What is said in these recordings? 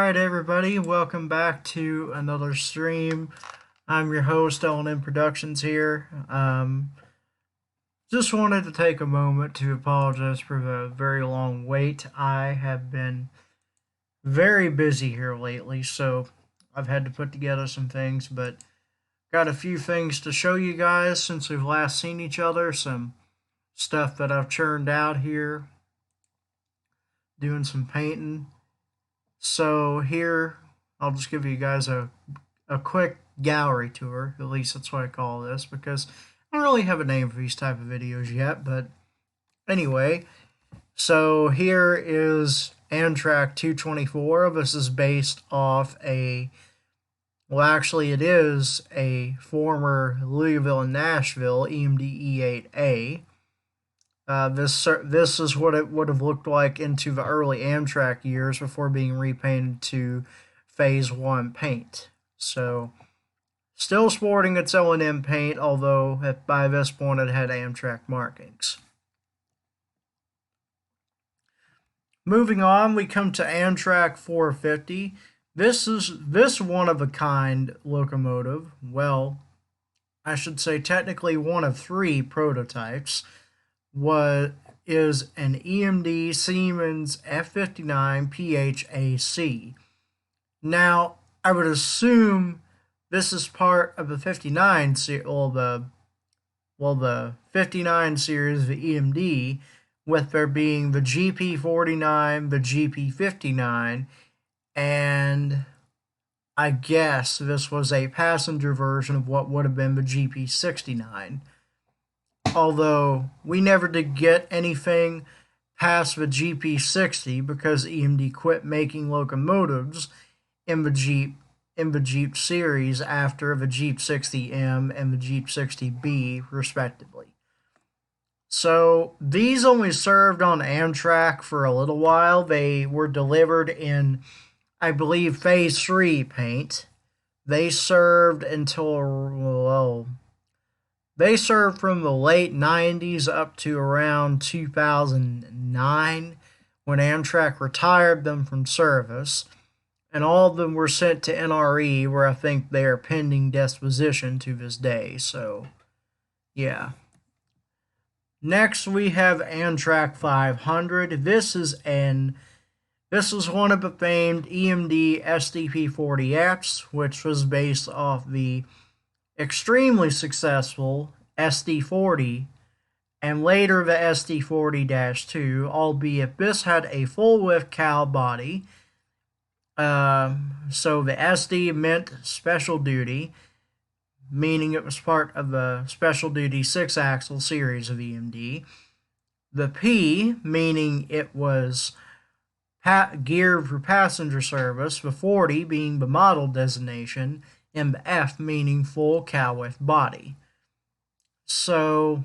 Alright everybody, welcome back to another stream. I'm your host, L&M Productions here. Just wanted to take a moment to apologize for the very long wait. I have been very busy here lately, so I've had to put together some things, but got a few things to show you guys since we've last seen each other. Some stuff that I've churned out here, doing some painting. So here, I'll just give you guys a quick gallery tour. At least that's what I call this, because I don't really have a name for these type of videos yet. But anyway, so here is Amtrak 224. This is based off well, actually it is a former Louisville and Nashville EMD E8A. This is what it would have looked like into the early Amtrak years before being repainted to Phase 1 paint. So, still sporting its L&M paint, although by this point it had Amtrak markings. Moving on, we come to Amtrak 450. This one-of-a-kind locomotive, well, I should say technically one of three prototypes, is an EMD Siemens F59 PHAC. Now, I would assume this is part of the 59 the 59 series of the EMD, with there being the GP49, the GP59, and I guess this was a passenger version of what would have been the GP69. Although we never did get anything past the GP60 because EMD quit making locomotives in the Jeep series after the Jeep 60M and the Jeep 60B respectively. So these only served on Amtrak for a little while. They were delivered in, I believe, Phase 3 paint. They served until, well, they served from the late 90s up to around 2009 when Amtrak retired them from service, and all of them were sent to NRE, where I think they are pending disposition to this day. So, yeah. Next, we have Amtrak 500. This is one of the famed EMD SDP-40Fs, which was based off the extremely successful SD40 and later the SD40-2, albeit this had a full-width cowl body. So the SD meant special duty, meaning it was part of the special duty 6-axle series of EMD. The P, meaning it was geared for passenger service, the 40 being the model designation, and the F meaning full cowl width body. So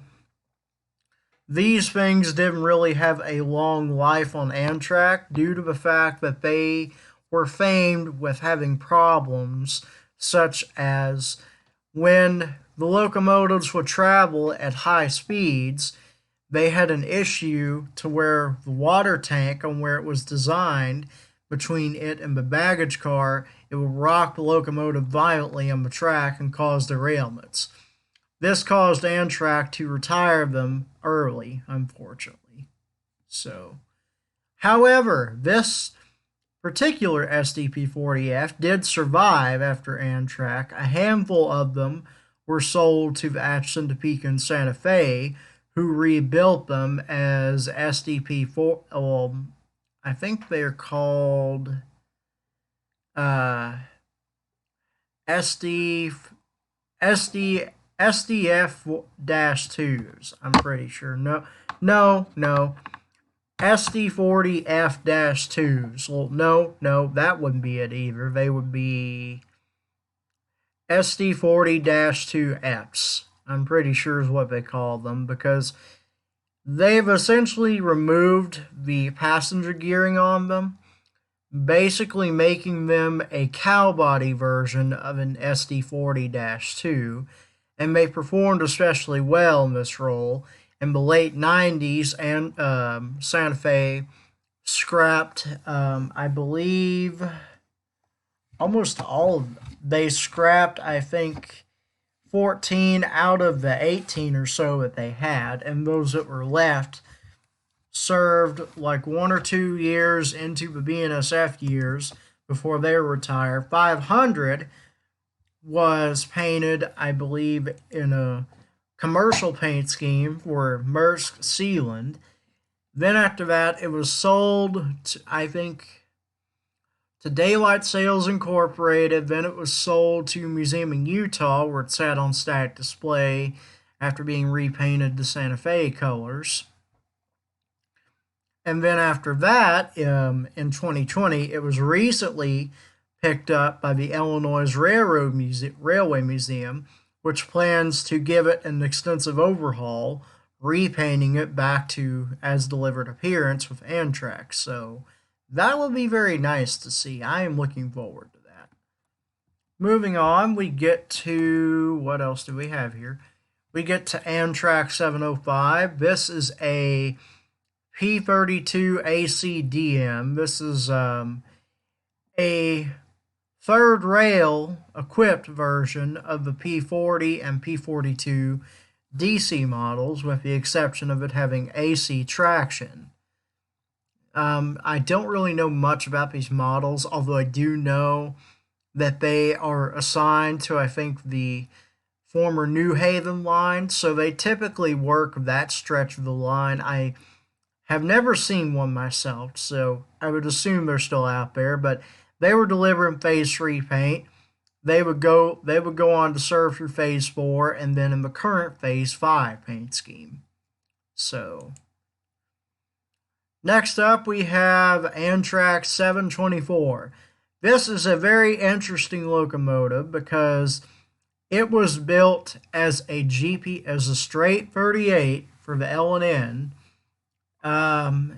these things didn't really have a long life on Amtrak due to the fact that they were famed with having problems, such as when the locomotives would travel at high speeds, they had an issue to where the water tank on where it was designed, between it and the baggage car, it would rock the locomotive violently on the track and cause derailments. This caused Amtrak to retire them early, unfortunately. So, however, this particular SDP-40F did survive after Amtrak. A handful of them were sold to the Atchison, Topeka, and Santa Fe, who rebuilt them as SDP-4. I think they're called SDF-2s. I'm pretty sure. No. SD40F-2s. Well, no, that wouldn't be it either. They would be SD40-2Fs. I'm pretty sure is what they call them, because they've essentially removed the passenger gearing on them, basically making them a cowl body version of an SD40-2, and they performed especially well in this role. In the late 90s, and Santa Fe scrapped, I believe, almost all of them. They scrapped, I think, 14 out of the 18 or so that they had, and those that were left served like 1 or 2 years into the BNSF years before they retire. 500 was painted, I believe, in a commercial paint scheme for Maersk Sealand. Then after that, it was sold to, I think, to Daylight Sales Incorporated. Then it was sold to a museum in Utah where it sat on static display after being repainted to Santa Fe colors. And then after that, in 2020, it was recently picked up by the Illinois Railway Museum, which plans to give it an extensive overhaul, repainting it back to as delivered appearance with Amtrak. So that will be very nice to see. I am looking forward to that. Moving on, we get to what else do we have here? We get to Amtrak 705. This is a P32 ACDM. This is a third rail equipped version of the P40 and P42 DC models, with the exception of it having AC traction. I don't really know much about these models, although I do know that they are assigned to, I think, the former New Haven line, so they typically work that stretch of the line. I have never seen one myself, so I would assume they're still out there, but they were delivering Phase 3 paint. They would go on to serve through Phase 4 and then in the current Phase 5 paint scheme. So next up we have Amtrak 724. This is a very interesting locomotive because it was built as a straight 38 for the L&N.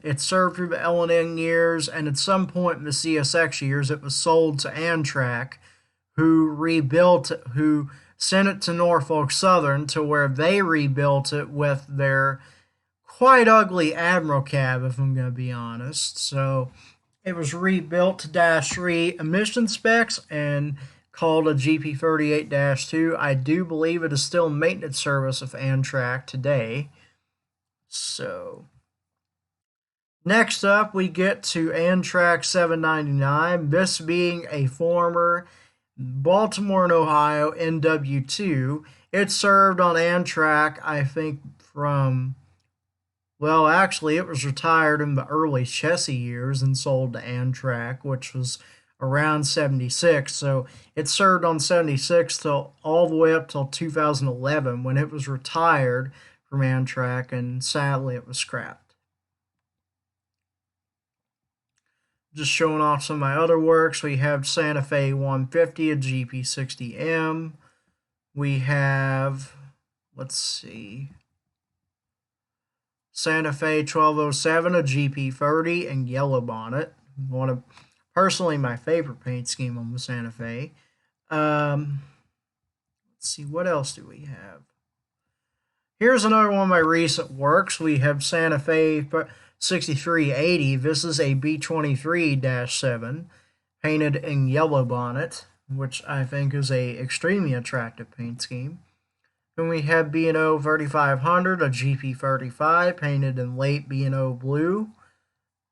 It served through the L&N years, and at some point in the CSX years, it was sold to Amtrak, who sent it to Norfolk Southern, to where they rebuilt it with their quite ugly Admiral cab, if I'm going to be honest. So it was rebuilt to Dash 3 emission specs and called a GP38-2. I do believe it is still in maintenance service of Amtrak today. So next up, we get to Amtrak 799, this being a former Baltimore and Ohio NW2. It served on Amtrak, I think, actually, it was retired in the early Chessie years and sold to Amtrak, which was around 76. So it served on 76 till all the way up till 2011, when it was retired from Amtrak, and sadly it was scrapped. Just showing off some of my other works, we have Santa Fe 150, a GP60M. We have, let's see, Santa Fe 1207, a GP30, and Yellow Bonnet. One of, personally, my favorite paint scheme on the Santa Fe. Let's see, what else do we have? Here's another one of my recent works. We have Santa Fe 6380. This is a B23-7 painted in Yellow Bonnet, which I think is a extremely attractive paint scheme. Then we have B&O 3500, a GP35 painted in late B&O blue.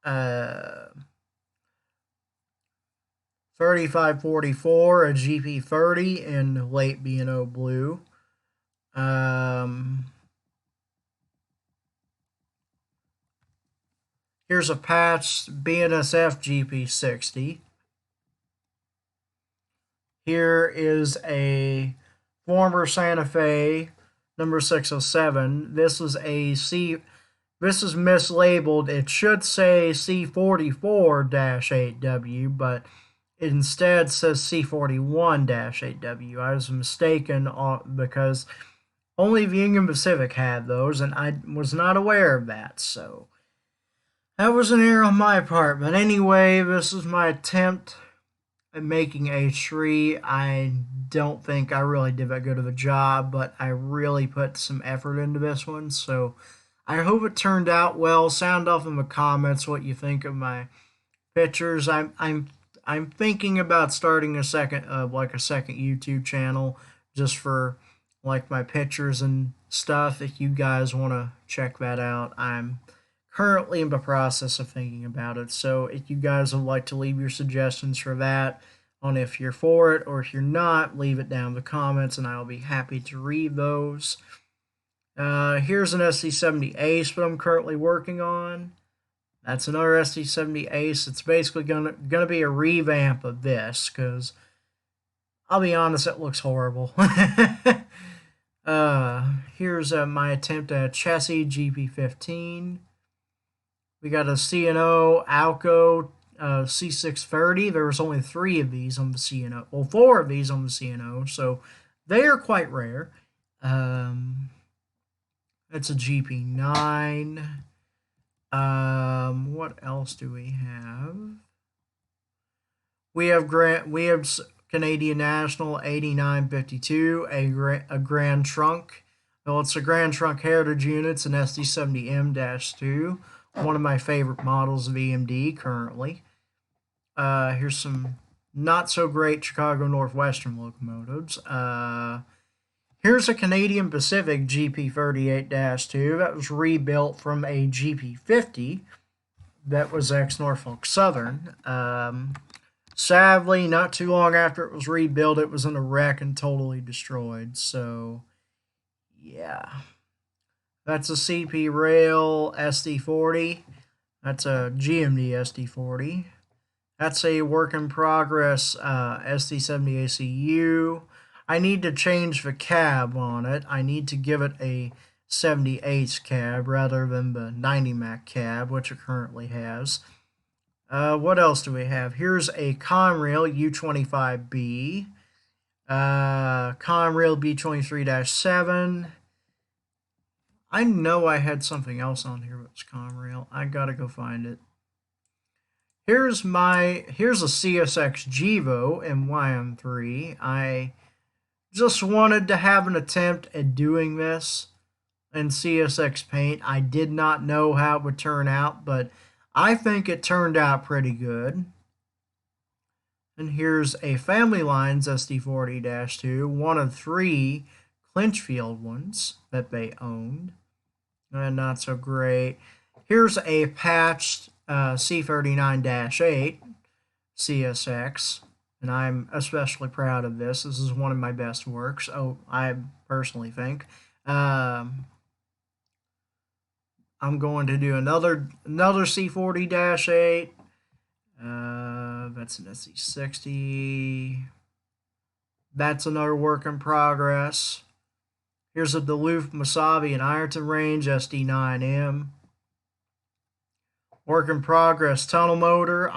3544, a GP30 in late B&O blue. Here's a patched BNSF GP60. Here is a former Santa Fe number 607. This is mislabeled. It should say C44-8W, but it instead says C41-8W. I was mistaken because only the Union Pacific had those, and I was not aware of that, so that was an error on my part. But anyway, this is my attempt at making H3. I don't think I really did that good of a job, but I really put some effort into this one, so I hope it turned out well. Sound off in the comments what you think of my pictures. I I'm thinking about starting a second like a second YouTube channel just for like my pictures and stuff. If you guys want to check that out, I'm currently in the process of thinking about it. So if you guys would like to leave your suggestions for that, on if you're for it or if you're not, leave it down in the comments and I'll be happy to read those. Here's an SD70 Ace that I'm currently working on. That's another SD70 Ace. It's basically gonna be a revamp of this because I'll be honest, it looks horrible. Here's my attempt at chassis GP15. We got a C&O Alco C630. There was only 3 of these on the C&O. Well, 4 of these on the C&O, so they are quite rare. It's a GP9. What else do we have? We have Canadian National 8952, a Grand Trunk. Well, it's a Grand Trunk Heritage unit. It's an SD70M-2, one of my favorite models of EMD currently. Here's some not so great Chicago Northwestern locomotives. Here's a Canadian Pacific GP38-2 that was rebuilt from a GP50 that was ex-Norfolk Southern. Sadly, not too long after it was rebuilt, it was in a wreck and totally destroyed. So, yeah. That's a CP Rail SD40. That's a GMD SD40. That's a work in progress SD70 ACU. I need to change the cab on it. I need to give it a 78 cab rather than the 90 Mac cab, which it currently has. What else do we have? Here's a Conrail U25B. Conrail B23-7. I know I had something else on here that's Conrail. I gotta go find it. Here's a CSX Gevo in YM3. I just wanted to have an attempt at doing this in CSX Paint. I did not know how it would turn out, but I think it turned out pretty good. And here's a Family Lines SD40-2, one of 3 Clinchfield ones that they owned. And not so great. Here's a patched C39-8 CSX, and I'm especially proud of this. This is one of my best works. Oh, I personally think. I'm going to do another C40-8. That's an SC60. That's another work in progress. Here's a Duluth, Mesabi, and Ironton Range SD9M. Work in progress tunnel motor.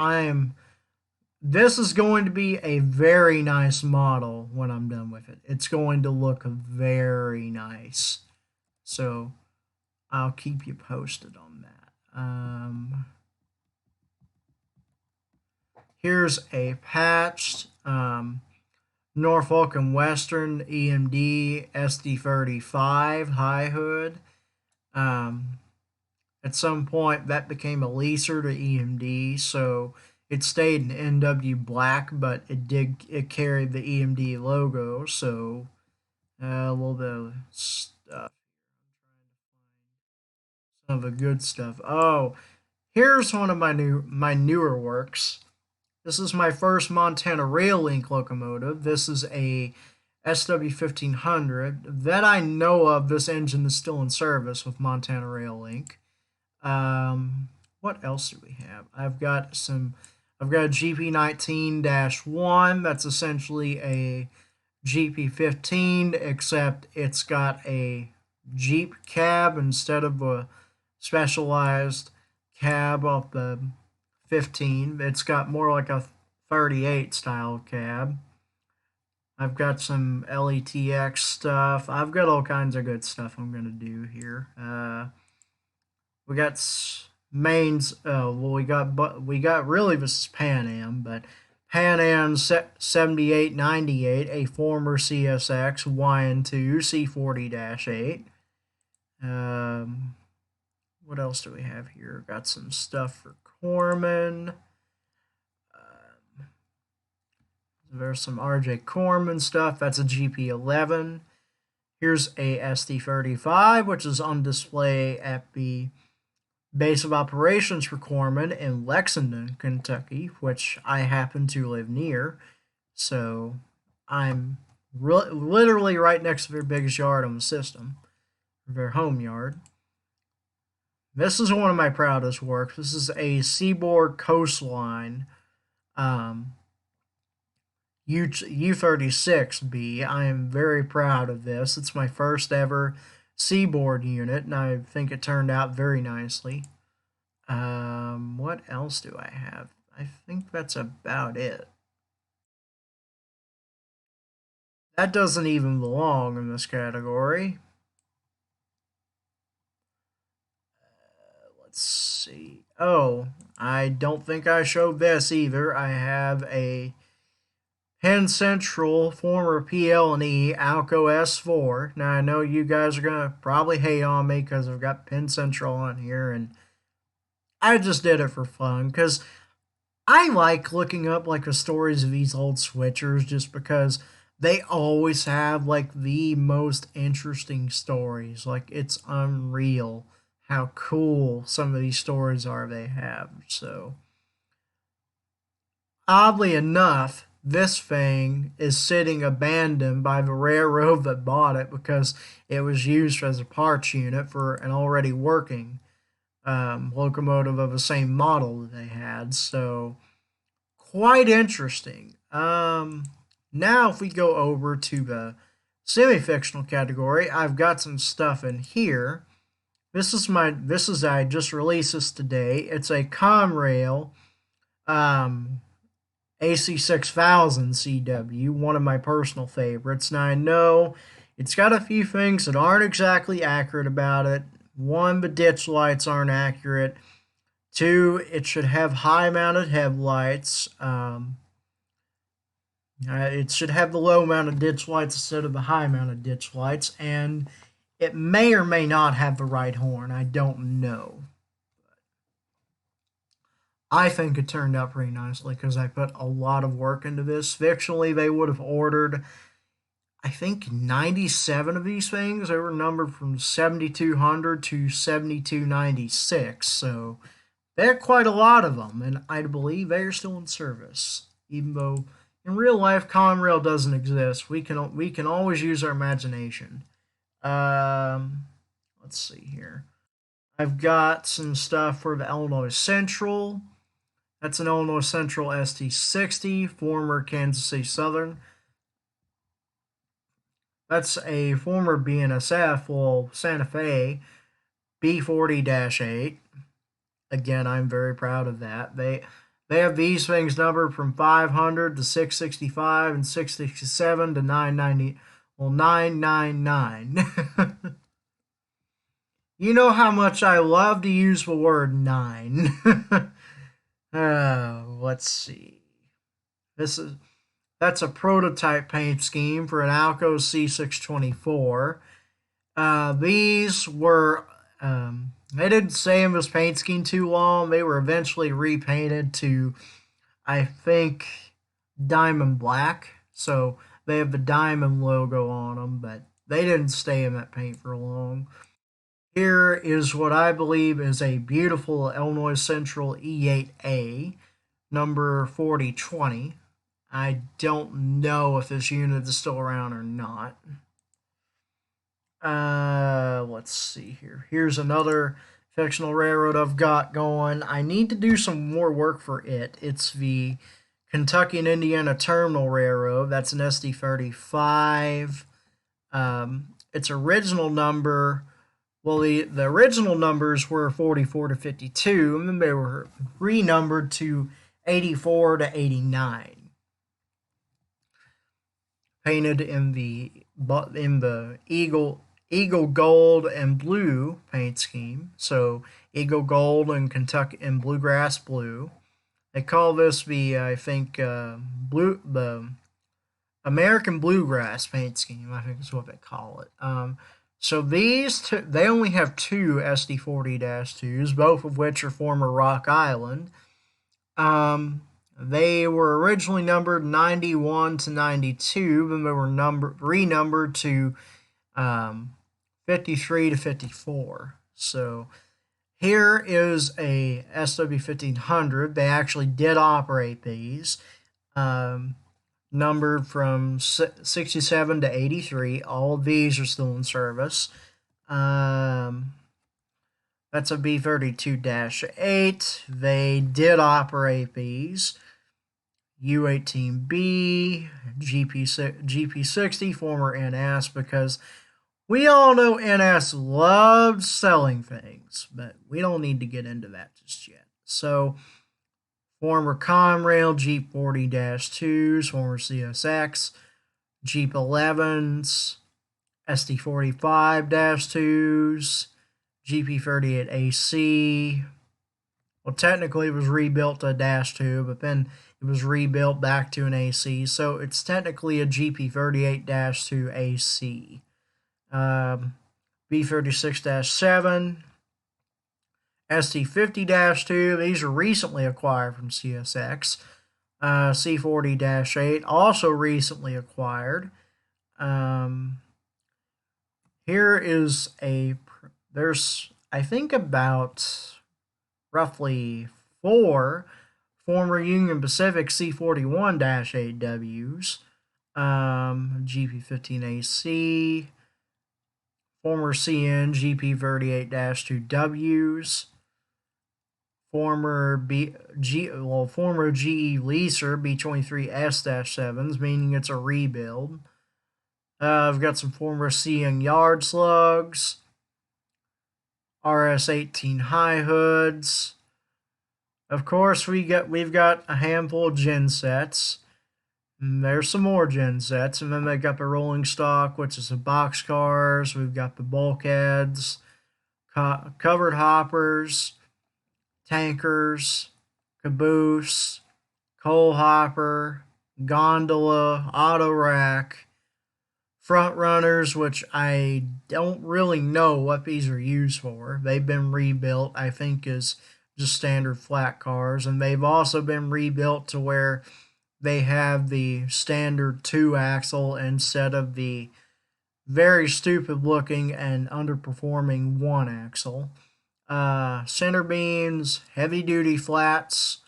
This is going to be a very nice model when I'm done with it. It's going to look very nice. So I'll keep you posted on that. Here's a patched Norfolk and Western EMD SD35 high hood. At some point, that became a leaser to EMD, so it stayed in NW black, but it carried the EMD logo. So a little bit of stuff. Some of the good stuff. Oh, here's one of my newer works. This is my first Montana Rail Link locomotive. This is a SW1500 that I know of. This engine is still in service with Montana Rail Link. What else do we have? I've got a GP19-1 that's essentially a GP15, except it's got a Jeep cab instead of a specialized cab off the 15. It's got more like a 38 style cab. I've got some LETX stuff. I've got all kinds of good stuff I'm going to do here. We got mains. Well, we got really this is Pan Am, but Pan Am 7898, a former CSX YN2 C40-8. What else do we have here? Got some stuff for Corman. There's some RJ Corman stuff. That's a GP11. Here's a SD35, which is on display at the base of operations for Corman in Lexington, Kentucky, which I happen to live near. So I'm literally right next to their biggest yard on the system, their home yard. This is one of my proudest works. This is a Seaboard Coastline U36B. I am very proud of this. It's my first ever Seaboard unit, and I think it turned out very nicely. What else do I have? I think that's about it. That doesn't even belong in this category. Let's see. Oh, I don't think I showed this either. I have a Penn Central former PL&E Alco S4. Now I know you guys are gonna probably hate on me because I've got Penn Central on here, and I just did it for fun because I like looking up like the stories of these old switchers just because they always have like the most interesting stories. Like it's unreal how cool some of these stories are they have. So oddly enough, this thing is sitting abandoned by the railroad that bought it because it was used as a parts unit for an already working locomotive of the same model that they had. So quite interesting. Now, if we go over to the semi-fictional category, I've got some stuff in here. I just released this today. It's a Conrail AC6000 CW, one of my personal favorites. Now I know it's got a few things that aren't exactly accurate about it. One, the ditch lights aren't accurate. Two, it should have high mounted headlights. It should have the low mounted ditch lights instead of the high mounted ditch lights, and it may or may not have the right horn. I don't know. I think it turned out pretty nicely because I put a lot of work into this. Fictionally, they would have ordered, I think, 97 of these things. They were numbered from 7200 to 7296, so they had quite a lot of them, and I believe they are still in service, even though in real life Conrail doesn't exist. We can always use our imagination. Let's see here. I've got some stuff for the Illinois Central. That's an Illinois Central ST60, former Kansas City Southern. That's a former BNSF, well, Santa Fe B40-8. Again, I'm very proud of that. They have these things numbered from 500 to 665 and 667 to 990. Well, 999. You know how much I love to use the word nine. Let's see. That's a prototype paint scheme for an Alco C624. These were they didn't stay in this paint scheme too long. They were eventually repainted to, I think, diamond black. So they have the diamond logo on them, but they didn't stay in that paint for long. Here is what I believe is a beautiful Illinois Central E8A, number 4020. I don't know if this unit is still around or not. Let's see here. Here's another fictional railroad I've got going. I need to do some more work for it. It's the Kentucky and Indiana Terminal Railroad. That's an SD35. Its original number, well, the original numbers were 44 to 52, and then they were renumbered to 84 to 89. Painted in the Eagle Gold and Blue paint scheme. So Eagle Gold and Kentucky and Bluegrass Blue. They call this the the American Bluegrass paint scheme. I think is what they call it. So they only have two SD40-2s, both of which are former Rock Island. They were originally numbered 91 to 92, then they were renumbered to 53 to 54. So here is a SW1500. They actually did operate these, numbered from 67 to 83. All of these are still in service. That's a B-32-8. They did operate these. U-18B, GP60, former NS, because we all know NS loves selling things, but we don't need to get into that just yet. So, former Conrail, Jeep 40-2s, former CSX, Jeep 11s, SD45-2s, GP38AC. Well, technically it was rebuilt to a -2, but then it was rebuilt back to an AC, so it's technically a GP38-2 AC. B36-7, SD50-2, these are recently acquired from CSX. C40-8, also recently acquired. Here is there's, I think, about roughly 4 former Union Pacific C41-8Ws, GP15AC, former CN GP38-2Ws, former GE leaser B23S-7s, meaning it's a rebuild. I've got some former CN Yard Slugs, RS-18 High Hoods. Of course, we've got a handful of gen sets. And there's some more gen sets, and then they got the rolling stock, which is the boxcars. We've got the bulkheads, covered hoppers, tankers, caboose, coal hopper, gondola, auto rack, front runners, which I don't really know what these are used for. They've been rebuilt, I think, as just standard flat cars, and they've also been rebuilt to where they have the standard 2-axle instead of the very stupid looking and underperforming 1-axle. Center beams, heavy duty flats,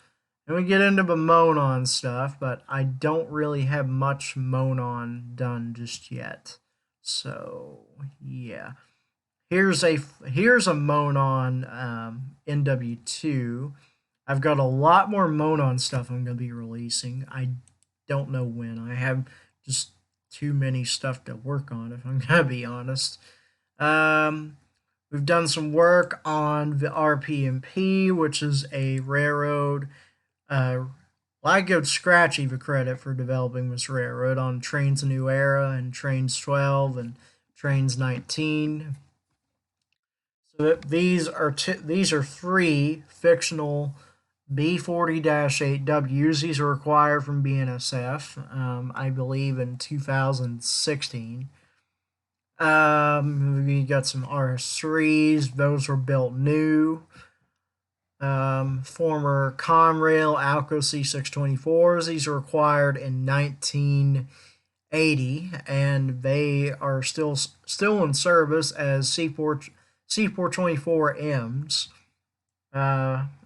and we get into the Monon stuff, but I don't really have much Monon done just yet. So yeah, here's a Monon NW2. I've got a lot more Monon stuff I'm going to be releasing. I don't know when. I have just too many stuff to work on, if I'm going to be honest. We've done some work on the RPMP, which is a railroad. I give Scratchy the credit for developing this railroad on Trains a New Era and Trains 12 and Trains 19. So these are 3 fictional B40-8Ws. These are acquired from BNSF, I believe, in 2016. We got some RS3s. Those were built new. Former Conrail Alco C624s. These were acquired in 1980, and they are still in service as C424Ms.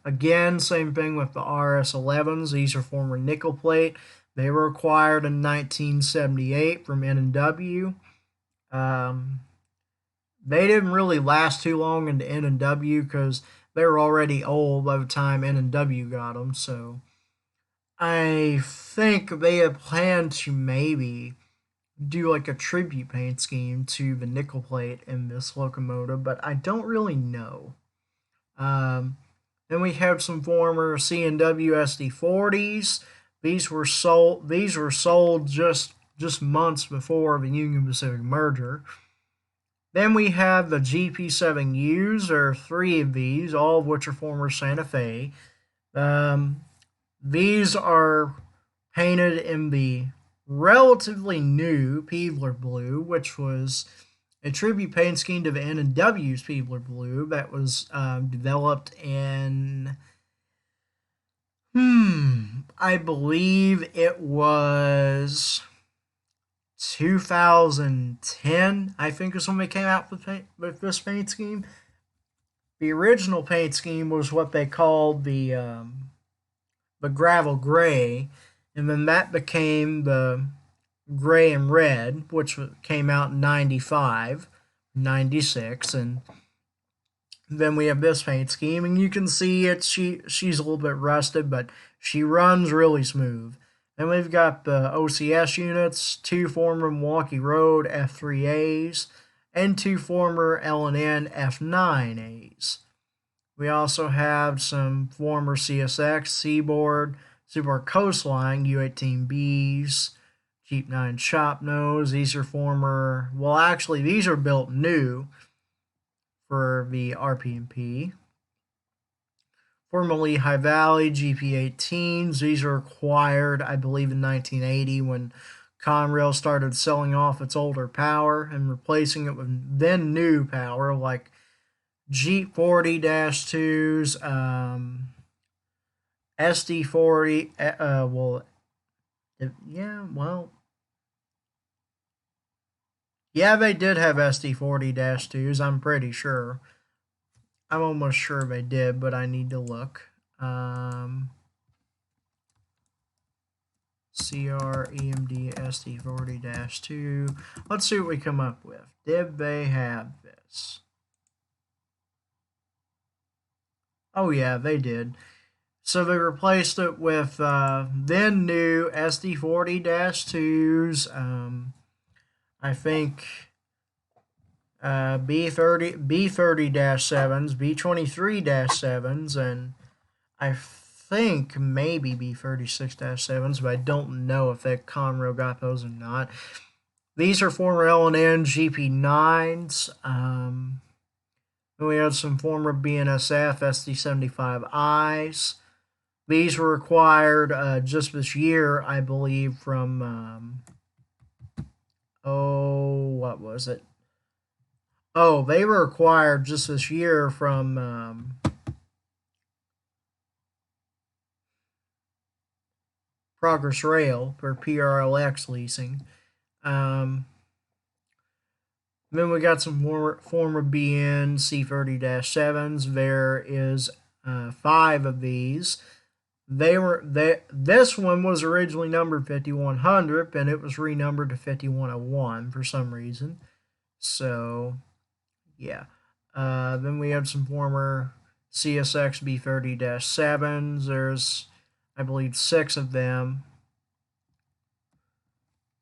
Again, same thing with the RS11s. These are former nickel plate. They were acquired in 1978 from N&W. They didn't really last too long into N&W because they were already old by the time N&W got them. So I think they had planned to maybe do like a tribute paint scheme to the nickel plate in this locomotive, but I don't really know. Then we have some former C&W SD40s. These were sold just months before the Union Pacific merger. Then we have the GP7Us. There are 3 of these, all of which are former Santa Fe. These are painted in the relatively new Peebler Blue, which was a tribute paint scheme to the N&W's Peebler Blue that was developed in I believe it was 2010, I think, is when they came out with this paint scheme. The original paint scheme was what they called the gravel gray, and then that became the gray and red, which came out in 95, 96, and then we have this paint scheme, and you can see she's a little bit rusted, but she runs really smooth. Then we've got the OCS units, 2 former Milwaukee Road F3As, and 2 former L&N F9As. We also have some former CSX, Seaboard, Seaboard Coastline, U18Bs, Jeep 9 Chop Nose. These are former, well, actually, these are built new for the RPMP. Former Lehigh Valley GP18s. These are acquired, I believe, in 1980 when Conrail started selling off its older power and replacing it with then new power like Jeep 40-2s, SD40. Yeah, they did have SD40-2s, I'm pretty sure. I'm almost sure they did, but I need to look. CREMD SD40-2. Let's see what we come up with. Did they have this? Oh yeah, they did. So they replaced it with then new SD40-2s. I think B30-7s, B23-7s, and I think maybe B36-7s, but I don't know if that Conrail got those or not. These are former L&N GP9s. We had some former BNSF SD75Is. These were acquired just this year, I believe, from, what was it? Oh, they were acquired just this year from Progress Rail for PRLX leasing. Then we got some former BN C30-7s. There is 5 of these. This one was originally numbered 5100, and it was renumbered to 5101 for some reason. So, yeah. Then we have some former CSX B30-7s. There's, I believe, 6 of them.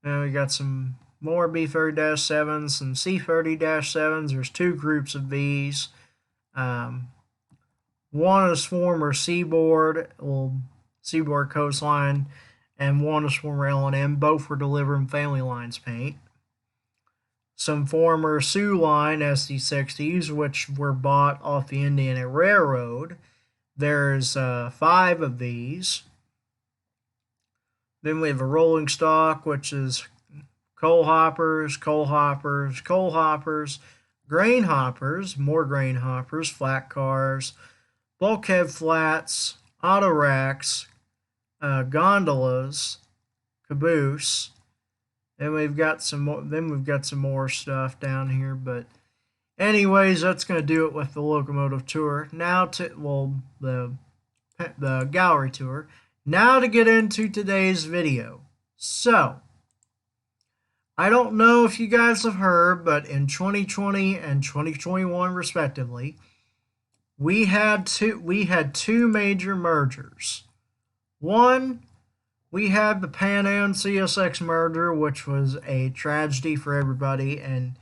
And we got some more B30-7s, some C30-7s. There's 2 groups of these. One is former Seaboard Coastline, and one is former L&M. Both were delivering Family Lines paint. Some former Soo Line SD60s, which were bought off the Indiana Railroad. There's 5 of these. Then we have a rolling stock, which is coal hoppers, coal hoppers, coal hoppers, grain hoppers, more grain hoppers, flat cars, bulkhead flats, auto racks, gondolas, caboose. Then we've got some more. Then we've got some more stuff down here. But anyways, that's going to do it with the locomotive tour. Now to the gallery tour. Now to get into today's video. So, I don't know if you guys have heard, but in 2020 and 2021 respectively, we had two major mergers. One, we had the Pan Am CSX merger, which was a tragedy for everybody, and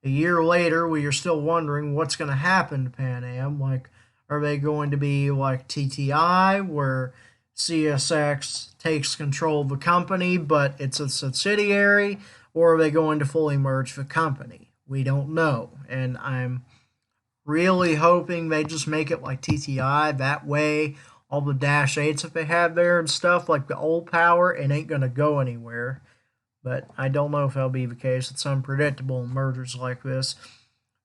a year later we are still wondering what's going to happen to Pan Am. Like, are they going to be like TTI, where CSX takes control of the company, but it's a subsidiary, or are they going to fully merge the company? We don't know, and I'm really hoping they just make it like TTI. That way, all the Dash 8s that they have there and stuff, like the old power, it ain't going to go anywhere. But I don't know if that'll be the case. It's unpredictable in mergers like this.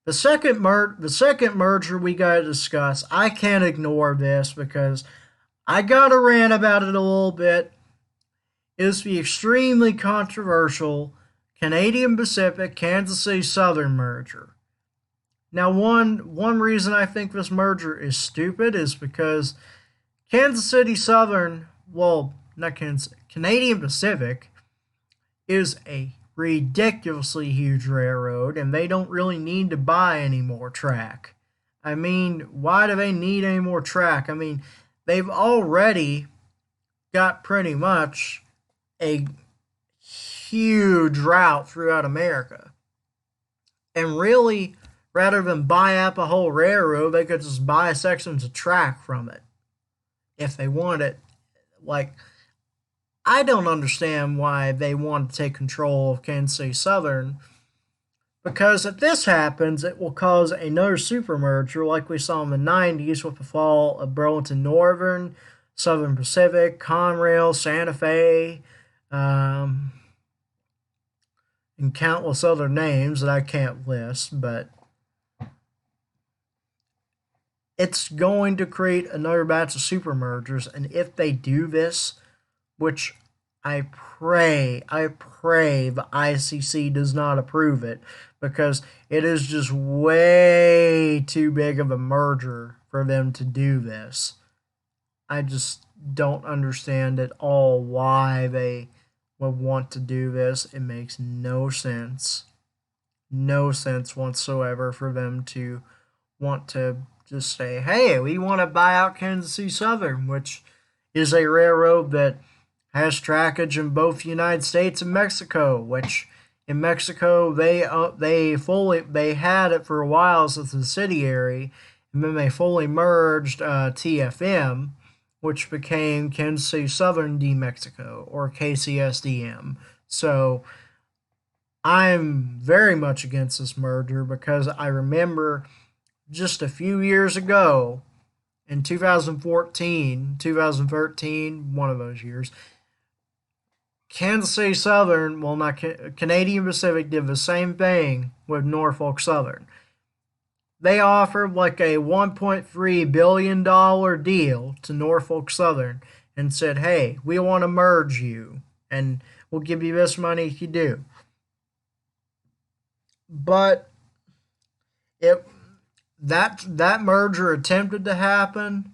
The second merger we got to discuss, I can't ignore this because I got to rant about it a little bit. Is the extremely controversial Canadian Pacific Kansas City Southern merger. Now, one reason I think this merger is stupid is because Kansas City Southern, well, not Kansas, Canadian Pacific is a ridiculously huge railroad, and they don't really need to buy any more track. I mean, why do they need any more track? I mean, they've already got pretty much a huge route throughout America. And really, rather than buy up a whole railroad, they could just buy sections of track from it if they want it. Like, I don't understand why they want to take control of Kansas City Southern, because if this happens, it will cause another super merger like we saw in the 90s with the fall of Burlington Northern, Southern Pacific, Conrail, Santa Fe, and countless other names that I can't list, but it's going to create another batch of super mergers. And if they do this, which I pray the ICC does not approve it, because it is just way too big of a merger for them to do this. I just don't understand at all why they would want to do this. It makes no sense. No sense whatsoever for them to want to just say, hey, we want to buy out Kansas City Southern, which is a railroad that has trackage in both the United States and Mexico, which in Mexico they had it for a while as a subsidiary, and then they fully merged TFM, which became Kansas City Southern de Mexico, or KCSDM. So I'm very much against this merger because I remember just a few years ago in 2014, 2013, one of those years, Kansas City Southern, well, not Canadian Pacific, did the same thing with Norfolk Southern. They offered like a $1.3 billion deal to Norfolk Southern and said, hey, we want to merge you and we'll give you this money if you do. But that merger attempted to happen.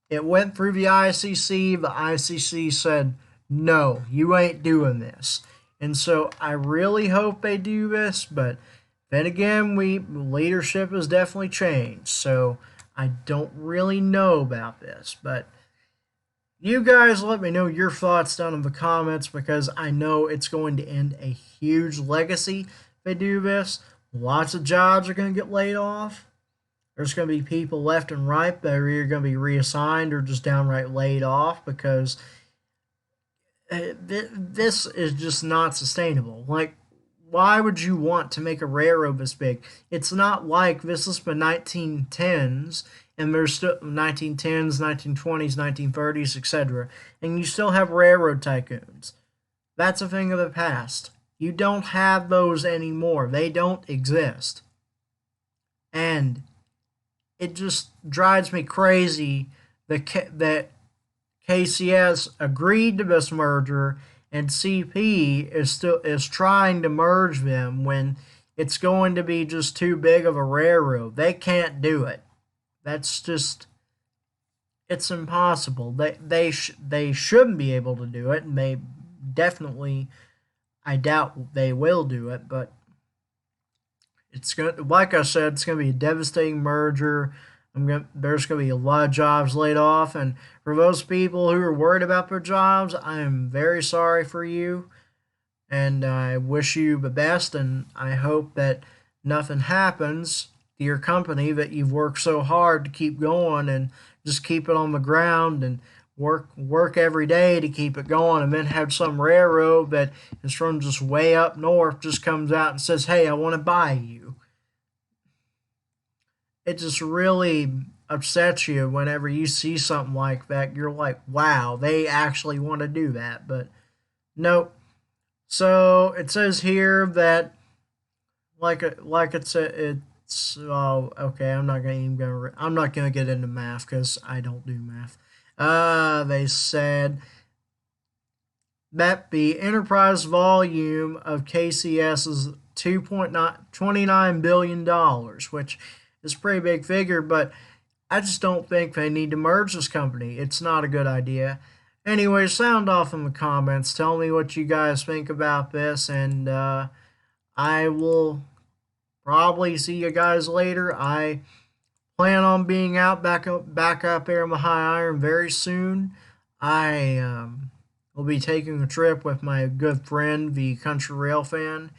It went through the ICC. The ICC said, no, you ain't doing this. And so I really hope they do this, but then again, leadership has definitely changed. So I don't really know about this, but you guys let me know your thoughts down in the comments, because I know it's going to end a huge legacy if they do this. Lots of jobs are going to get laid off. There's going to be people left and right that are either going to be reassigned or just downright laid off, because this is just not sustainable. Like, why would you want to make a railroad this big? It's not like this is the 1910s, and there's still 1910s, 1920s, 1930s, etc. And you still have railroad tycoons. That's a thing of the past. You don't have those anymore. They don't exist. And it just drives me crazy that KCS agreed to this merger and CP is trying to merge them when it's going to be just too big of a railroad. They can't do it. That's just, it's impossible. They shouldn't be able to do it, and they definitely, I doubt they will do it. But it's going, like I said, it's going to be a devastating merger. There's going to be a lot of jobs laid off, and for those people who are worried about their jobs, I am very sorry for you, and I wish you the best, and I hope that nothing happens to your company, that you've worked so hard to keep going and just keep it on the ground and work every day to keep it going, and then have some railroad that is from just way up north just comes out and says, hey, I want to buy you. It just really upsets you whenever you see something like that. You're like, wow, they actually want to do that. But nope. So it says here that, like it's okay. I'm not gonna get into math because I don't do math. They said that the enterprise volume of KCS is $2.29 billion, which is a pretty big figure, but I just don't think they need to merge this company. It's not a good idea. Anyway, sound off in the comments. Tell me what you guys think about this, and I will probably see you guys later. I plan on being out back up there in the high iron very soon. I will be taking a trip with my good friend, the Country Rail Fan.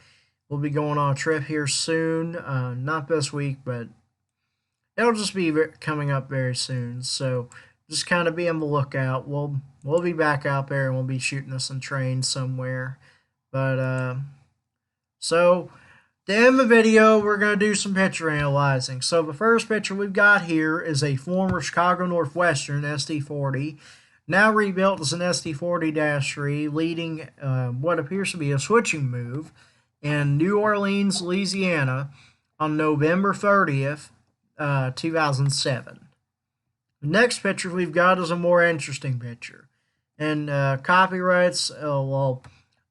We'll be going on a trip here soon. Not this week, but it'll just be coming up very soon. So just kind of be on the lookout. We'll be back out there and we'll be shooting us some trains somewhere. But so to end the video, we're going to do some picture analyzing. So the first picture we've got here is a former Chicago Northwestern SD40, now rebuilt as an SD40-3, leading what appears to be a switching move in New Orleans, Louisiana on November 30th, 2007. The next picture we've got is a more interesting picture. And copyrights, well,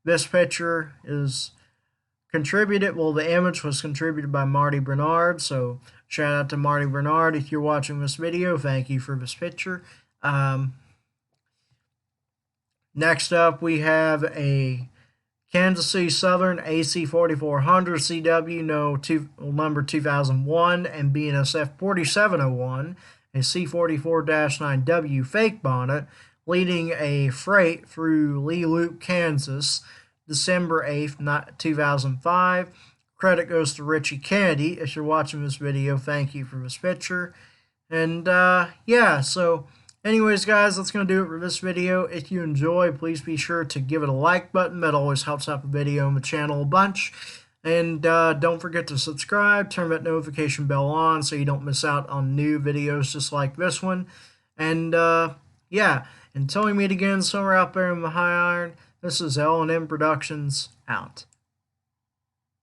this picture is contributed, well, the image was contributed by Marty Bernard, so shout out to Marty Bernard. If you're watching this video, thank you for this picture. Next up, we have a Kansas City Southern AC4400 CW, number 2001, and BNSF 4701, a C44-9W fake bonnet, leading a freight through Lee Loop, Kansas, December 8th, 2005. Credit goes to Richie Kennedy. If you're watching this video, thank you for this picture. And yeah, so anyways, guys, that's going to do it for this video. If you enjoy, please be sure to give it a like button. That always helps out the video and the channel a bunch. And don't forget to subscribe, turn that notification bell on so you don't miss out on new videos just like this one. And yeah, until we meet again somewhere out there in the high iron, this is L&M Productions, out.